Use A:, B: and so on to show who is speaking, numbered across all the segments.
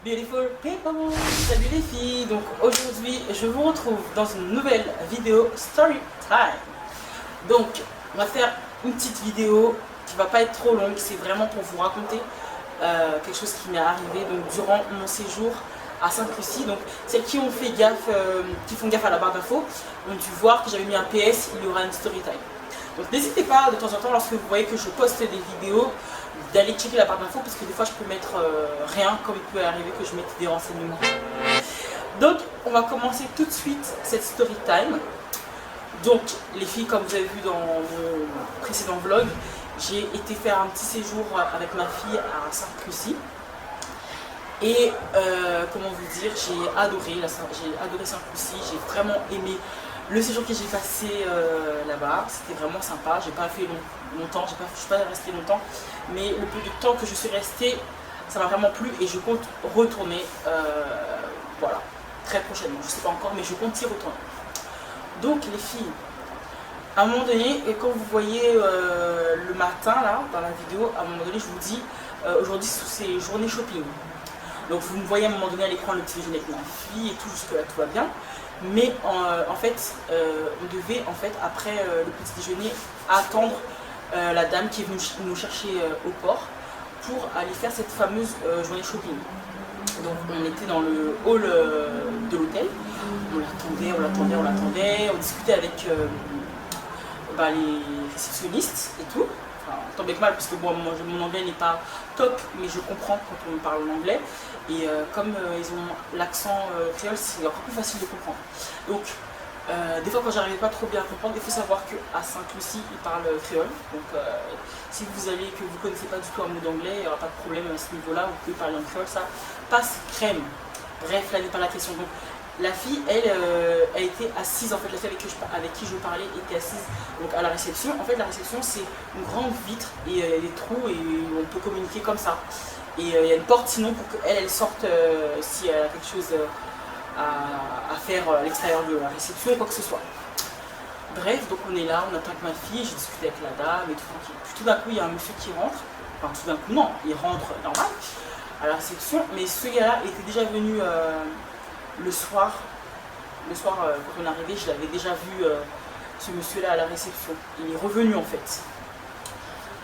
A: Beautiful people. Salut les filles, donc aujourd'hui je vous retrouve dans une nouvelle vidéo story time. Donc on va faire une petite vidéo qui va pas être trop longue, c'est vraiment pour vous raconter quelque chose qui m'est arrivé donc durant mon séjour à Sainte-Lucie. Donc celles qui ont fait gaffe, qui font gaffe à la barre d'infos ont dû voir que j'avais mis un PS, il y aura une story time. Donc n'hésitez pas de temps en temps lorsque vous voyez que je poste des vidéos d'aller checker la barre d'infos parce que des fois je peux mettre rien, comme il peut arriver que je mette des renseignements. Donc on va commencer tout de suite cette story time. Donc les filles, comme vous avez vu dans mon précédent vlog, j'ai été faire un petit séjour avec ma fille à Sainte-Lucie. Et comment vous dire, j'ai adoré Sainte-Lucie, j'ai vraiment aimé le séjour que j'ai passé là-bas. C'était vraiment sympa, j'ai pas fait longtemps, je suis pas restée longtemps, mais le peu de temps que je suis restée, ça m'a vraiment plu et je compte retourner, voilà, très prochainement, je sais pas encore, mais je compte y retourner. Donc les filles, à un moment donné, et quand vous voyez le matin là, dans la vidéo, à un moment donné je vous dis, aujourd'hui c'est journée shopping. Donc vous me voyez à un moment donné à l'écran le petit déjeuner avec ma fille et tout, jusque là tout va bien. Mais en fait, on devait après le petit déjeuner attendre la dame qui est venue nous chercher au port pour aller faire cette fameuse journée shopping. Donc on était dans le hall de l'hôtel, on l'attendait, on discutait avec les réceptionnistes et tout. Enfin, tant bien que mal, parce que bon, mon anglais n'est pas top, mais je comprends quand on me parle en anglais. Et comme ils ont l'accent créole, c'est encore plus facile de comprendre. Donc, des fois, quand j'arrivais pas trop bien à comprendre, il faut savoir qu'à Sainte-Lucie, ils parlent créole. Donc, si vous allez que vous connaissez pas du tout un mot d'anglais, il n'y aura pas de problème à ce niveau-là. Vous pouvez parler en créole, ça passe crème. Bref, là n'est pas la question. Donc, la fille, elle était assise, en fait, la fille avec qui je parlais était assise donc, à la réception. En fait, la réception, c'est une grande vitre et il y a des trous et on peut communiquer comme ça. Et il y a une porte sinon pour qu'elle sorte si elle a quelque chose à faire à l'extérieur de la réception ou quoi que ce soit. Bref, donc on est là, on attend que ma fille, j'ai discuté avec la dame et tout tranquille. Puis tout d'un coup, il y a un monsieur qui rentre. Enfin, tout d'un coup, non, il rentre normal à la réception. Mais ce gars-là était déjà venu le soir, quand on est arrivé, je l'avais déjà vu, ce monsieur-là à la réception. Il est revenu en fait.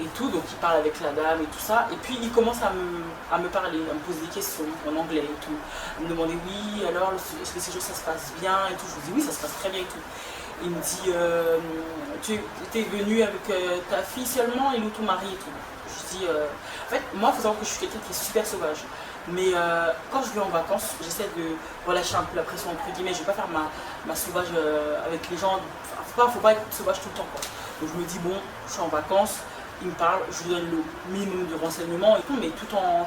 A: Et tout, donc il parle avec la dame et tout ça. Et puis il commence à me parler, à me poser des questions en anglais et tout. À me demander oui, alors est-ce que ces jours ça se passe bien et tout. Je lui dis oui, ça se passe très bien et tout. Il me dit tu es venu avec ta fille seulement et nous ton mari et tout. Je dis en fait, moi il faut savoir que je suis quelqu'un qui est super sauvage. Mais quand je vais en vacances, j'essaie de relâcher un peu la pression entre guillemets. Je ne vais pas faire ma sauvage avec les gens. Faut pas être sauvage tout le temps, quoi. Donc je me dis bon, je suis en vacances, il me parle, je lui donne le minimum de renseignements et tout, mais tout en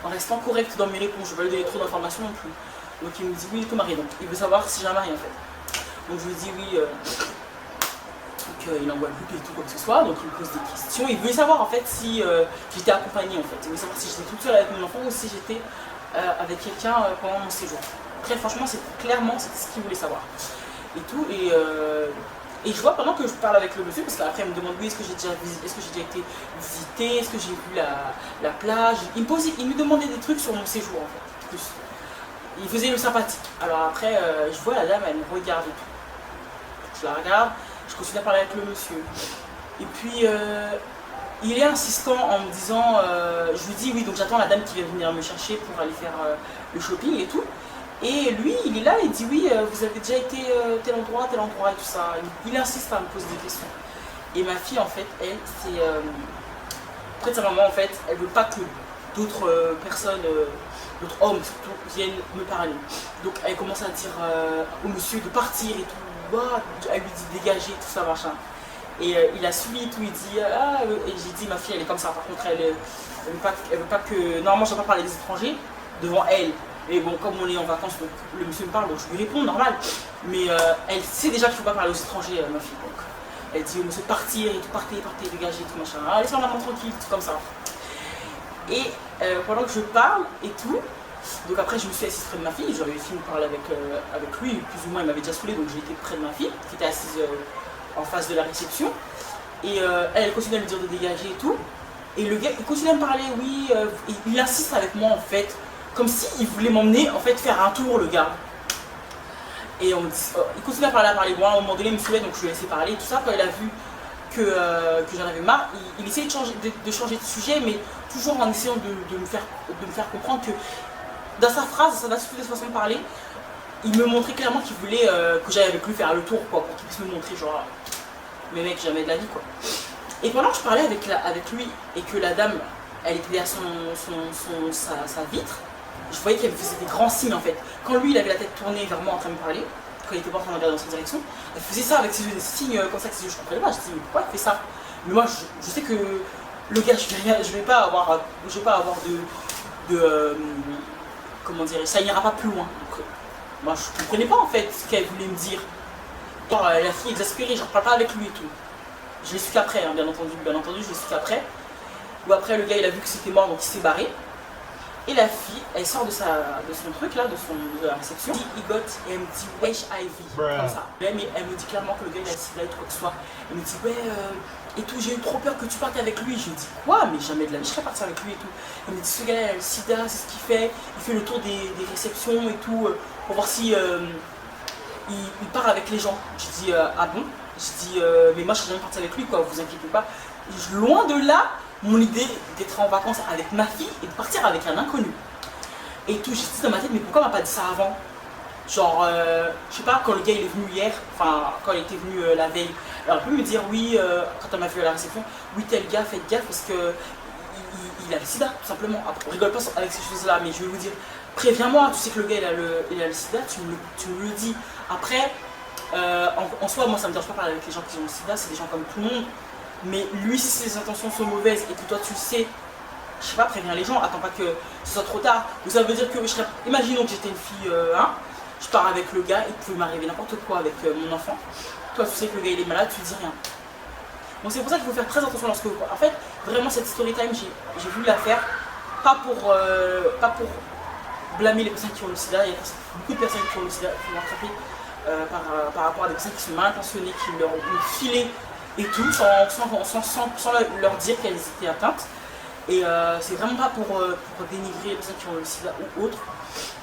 A: restant correct dans mes réponses. Je ne vais pas lui donner trop d'informations non plus. Donc il me dit oui, ton mari. Donc il veut savoir si j'ai un mari en fait. Donc je lui dis oui, qu'il envoie le but et tout, quoi que ce soit. Donc il me pose des questions. Il veut savoir en fait si j'étais accompagnée en fait. Il veut savoir si j'étais toute seule avec mon enfant ou si j'étais avec quelqu'un pendant mon séjour. Très franchement, c'est ce qu'il voulait savoir. Et tout. Et je vois pendant que je parle avec le monsieur, parce qu'après il me demande oui, est-ce que j'ai déjà été visité, est-ce que j'ai vu la plage. Il me demandait des trucs sur mon séjour en fait. Plus. Il faisait le sympathique. Alors après, je vois la dame, elle me regarde et tout. Je la regarde, je continue à parler avec le monsieur. Et puis il est insistant en me disant, je lui dis oui, donc j'attends la dame qui va venir me chercher pour aller faire le shopping et tout. Et lui, il est là, il dit oui, vous avez déjà été tel endroit et tout ça. Il insiste à me poser des questions. Et ma fille, en fait, elle, c'est... Près de sa maman, en fait, elle veut pas que d'autres personnes, d'autres hommes surtout, viennent me parler. Donc elle commence à dire au monsieur de partir et tout. Elle lui dit dégager, tout ça, machin. Et il a suivi et tout, il dit et j'ai dit ma fille, elle est comme ça. Par contre, elle veut pas que... Normalement, je ne vais pas parler des étrangers devant elle. Et bon, comme on est en vacances, donc le monsieur me parle, donc je lui réponds, normal. Mais elle sait déjà qu'il ne faut pas parler aux étrangers, ma fille. Donc elle dit au monsieur de partir et tout, partez, dégager, tout machin. Ah, laissez-moi maman tranquille, tout comme ça. Et pendant que je parle et tout, donc après je me suis assise près de ma fille, j'avais réussi à me parler avec lui, plus ou moins il m'avait déjà saoulé, donc j'ai été près de ma fille, qui était assise en face de la réception. Et elle continue à lui dire de dégager et tout. Et le gars, il continue à me parler, oui, il insiste avec moi en fait, comme s'il voulait m'emmener en fait faire un tour, le gars. Et il continue à parler. Bon, à un moment donné, il me saoulait, donc je lui ai laissé parler. Tout ça, quand il a vu que j'en avais marre, il essayait de changer de sujet, mais toujours en essayant de me faire comprendre que dans sa phrase, dans sa façon de parler, il me montrait clairement qu'il voulait que j'aille avec lui faire le tour, quoi, pour qu'il puisse me montrer, genre, mais mec, jamais de la vie, quoi. Et pendant que je parlais avec lui et que la dame, elle était derrière sa vitre, je voyais qu'elle me faisait des grands signes en fait. Quand lui, il avait la tête tournée vers moi en train de me parler, quand il était pas en train de regarder dans cette direction, elle faisait ça avec ses yeux, des signes comme ça, que ses yeux, je comprenais pas. Je me dis, mais pourquoi elle fait ça? Mais moi, je sais que le gars, je vais pas avoir comment dire, ça n'ira pas plus loin. Donc, moi, je comprenais pas en fait ce qu'elle voulait me dire. Genre, la fille exaspérée, je ne parle pas avec lui et tout. Je l'ai su qu'après, hein, bien entendu, je l'ai su qu'après. Ou après, le gars, il a vu que c'était mort, donc il s'est barré. Et la fille, elle sort de son truc là, de la réception, il got et elle me dit wesh Ivy, comme ça. Mais elle me dit clairement que le gars il a le sida ou quoi que ce soit. Elle me dit ouais et tout, j'ai eu trop peur que tu partes avec lui. Je lui dis quoi? Mais jamais de la vie je serais partie avec lui et tout. Elle me dit ce gars il a le sida, c'est ce qu'il fait, il fait le tour des réceptions et tout, pour voir si il part avec les gens. Je dis ah bon? Je dis mais moi je serais jamais partie avec lui quoi, vous inquiétez pas. Loin de là, mon idée d'être en vacances avec ma fille et de partir avec un inconnu. Et tout, j'ai dit dans ma tête, mais pourquoi elle m'a pas dit ça avant? Genre, je sais pas, quand le gars il est venu hier, enfin, quand il était venu la veille, alors elle peut me dire, oui, quand elle m'a vu à la réception, oui, tel gars, faites gaffe parce que il a le sida, tout simplement. Après, on rigole pas avec ces choses-là, mais je vais vous dire, préviens-moi, tu sais que le gars il a le sida, tu me le dis. Après, en soi, moi ça me dérange pas de parler avec les gens qui ont le sida, c'est des gens comme tout le monde. Mais lui, si ses intentions sont mauvaises et que toi tu le sais, je sais pas, préviens les gens, attends pas que ce soit trop tard. Ou ça veut dire que, imaginons que j'étais une fille, je pars avec le gars, il pouvait m'arriver n'importe quoi avec mon enfant. Toi tu sais que le gars il est malade, tu dis rien. Donc c'est pour ça qu'il faut faire très attention lorsque vous... En fait, vraiment cette story time, j'ai voulu la faire, pas pour blâmer les personnes qui ont le sida. Il y a beaucoup de personnes qui ont le sida, qui vont attraper par rapport à des personnes qui sont mal intentionnées, qui leur ont filé et tout, sans leur dire qu'elles étaient atteintes. Et c'est vraiment pas pour dénigrer les personnes qui ont le sida ou autre,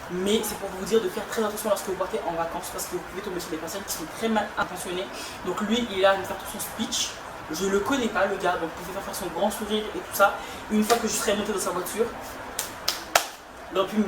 A: mais c'est pour vous dire de faire très attention lorsque vous partez en vacances, parce que vous pouvez tomber sur des personnes qui sont très mal intentionnées. Donc lui, il a une faire tout son speech, je le connais pas le gars, donc vous pouvez faire son grand sourire et tout ça. Une fois que je serai monté dans sa voiture, il aurait pu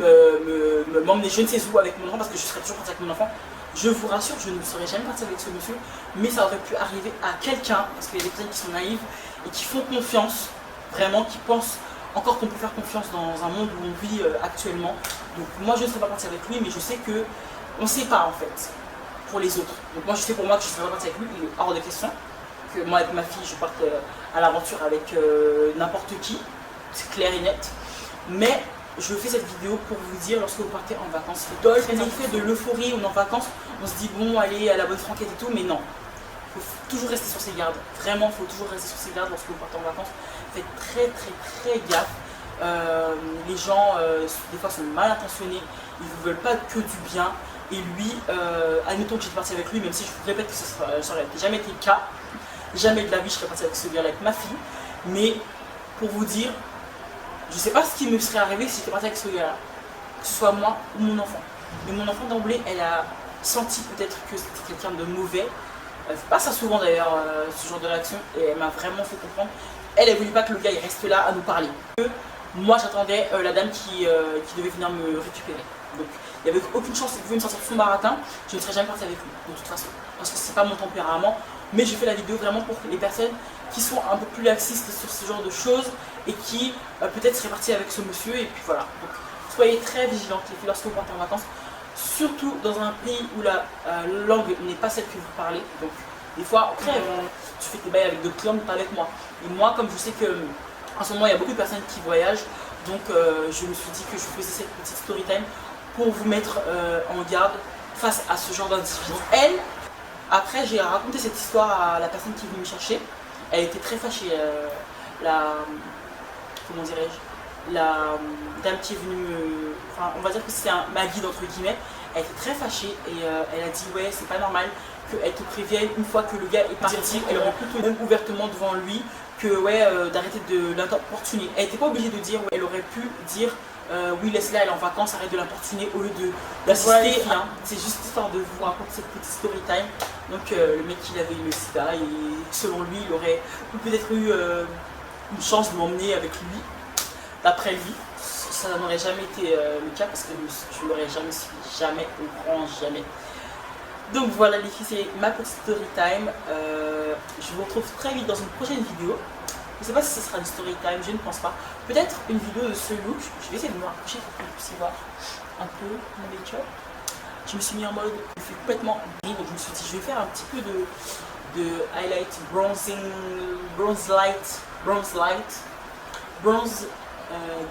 A: m'emmener je ne sais où avec mon enfant, parce que je serais toujours parti avec mon enfant. Je vous rassure, je ne serais jamais parti avec ce monsieur, mais ça aurait pu arriver à quelqu'un, parce qu'il y a des personnes qui sont naïves et qui font confiance, vraiment, qui pensent encore qu'on peut faire confiance dans un monde où on vit actuellement. Donc moi je ne serais pas parti avec lui, mais je sais que on ne sait pas en fait, pour les autres. Donc moi je sais pour moi que je ne serais pas parti avec lui, il est hors de question que moi avec ma fille je parte à l'aventure avec n'importe qui, c'est clair et net. Mais je fais cette vidéo pour vous dire, lorsque vous partez en vacances, faites l'effet de l'euphorie, on est en vacances, on se dit bon allez à la bonne franquette et tout, mais non. Il faut toujours rester sur ses gardes, vraiment il faut toujours rester sur ses gardes lorsque vous partez en vacances. Faites très gaffe, les gens des fois sont mal intentionnés, ils ne vous veulent pas que du bien. Et lui, admettons que j'étais partie avec lui, même si je vous répète que ça n'aurait jamais été le cas, jamais de la vie je serais partie avec ce gars-là, avec ma fille, mais pour vous dire, je ne sais pas ce qui me serait arrivé si j'étais partie avec ce gars-là, que ce soit moi ou mon enfant. Mais mon enfant d'emblée, elle a senti peut-être que c'était quelqu'un de mauvais. Elle ne fait pas ça souvent d'ailleurs, ce genre de réaction, et elle m'a vraiment fait comprendre. Elle ne voulait pas que le gars il reste là à nous parler. Moi j'attendais la dame qui devait venir me récupérer. Donc il n'y avait aucune chance qu'il pouvait me sortir son baratin, je ne serais jamais partie avec lui, de toute façon. Parce que c'est pas mon tempérament. Mais je fais la vidéo vraiment pour les personnes qui sont un peu plus laxistes sur ce genre de choses et qui peut-être seraient parties avec ce monsieur, et puis voilà. Donc soyez très vigilantes les filles lorsque vous partez en vacances, surtout dans un pays où la langue n'est pas celle que vous parlez. Donc des fois, après, tu fais tes bails avec d'autres langues, pas avec moi. Et moi, comme je sais que en ce moment il y a beaucoup de personnes qui voyagent, donc je me suis dit que je faisais cette petite story time pour vous mettre en garde face à ce genre d'individu. Elle, après j'ai raconté cette histoire à la personne qui est venue me chercher, elle était très fâchée, comment dirais-je, la dame qui est venue enfin on va dire que c'est ma guide entre guillemets, elle était très fâchée et elle a dit ouais c'est pas normal qu'elle te prévienne une fois que le gars est parti. Elle aurait plutôt même ouvertement devant lui que ouais, d'arrêter de l'importuner. Elle n'était pas obligée de dire, ouais, elle aurait pu dire oui, laisse-la, elle est en vacances, arrête de l'importuner au lieu d'assister. C'est juste histoire de vous raconter cette petite story time. Donc le mec il avait eu le sida et selon lui il aurait peut-être eu une chance de m'emmener avec lui. D'après lui, ça n'aurait jamais été le cas parce que je l'aurais jamais su, jamais, au grand jamais. Donc voilà les filles, c'est ma petite story time. Je vous retrouve très vite dans une prochaine vidéo. Je ne sais pas si ce sera une story time, je ne pense pas. Peut-être une vidéo de ce look. Je vais essayer de me rapprocher pour que vous puissiez voir un peu mon make-up. Je me suis mis en mode, je fais complètement gris, donc je me suis dit je vais faire un petit peu de highlight, bronzing, bronze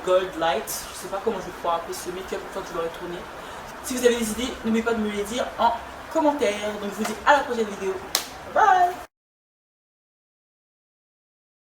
A: gold light. Je sais pas comment je vais pouvoir appeler ce make-up une fois que je l'aurai tourné. Si vous avez des idées, n'oubliez pas de me les dire en commentaire. Donc je vous dis à la prochaine vidéo. Bye.